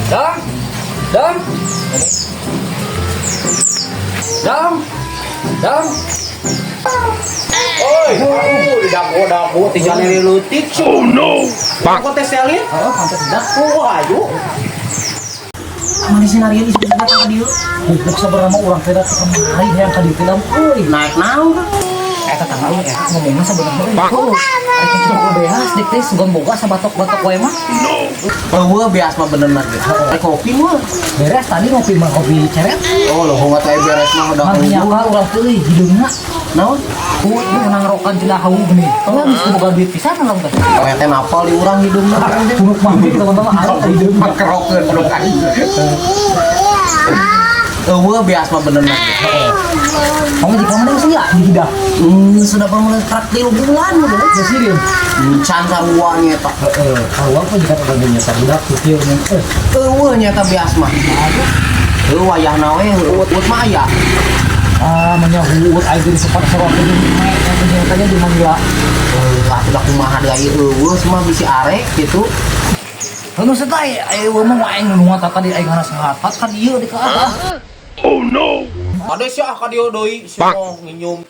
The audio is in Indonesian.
Dang, dang, dang, dang. Oi, di dapur tinggal ini lutik. Oh no. Pak, kok tes selin? Oh, sampai tidak. Wah, ayo. Mana sinario ini sudah datang ke dia? Bukan seberapa orang tidak kemarin yang tadi film. Naik naon kan? Kata tahu ya ngomongnya sebenarnya. Oh, ada kita behas diktes gomboga sabatok-batok wae mah. Gua bias mah bener lagi. Kopi mah. Beres tadi ngopi mah kopi ceret. Oh, lo nggak tahu beres mah udah Makanya ngomong. ka urang teuy hidungna. Naon? Ku menang rokan cenah hawu gini. Lah geus boga duit pisan lah teh. Oh, teh napal di urang hidungna. Punuk mandi teman-teman ada hideung. Makerokeun lu kan. Gua bias mah bener lagi. Kamu di kamar sih ya di hidah. Sudah pernah traktir bulan udah. Geus sieun. Can sarua nyeta. Awal apa jika ada nyata budak kecil nya. Nyeta bias mah. Wayahna we uut mah aya. Menyahut air di sepat sorok ke yang tanya di Manggila. Udah kumaha da ieu semua bisi arek gitu. Heuh setai aya mah aing nu ngata tadi aing ngaras ngatat ka dieu di ka apa. Oh no. Ada sih ka dieu deui si mau nginum.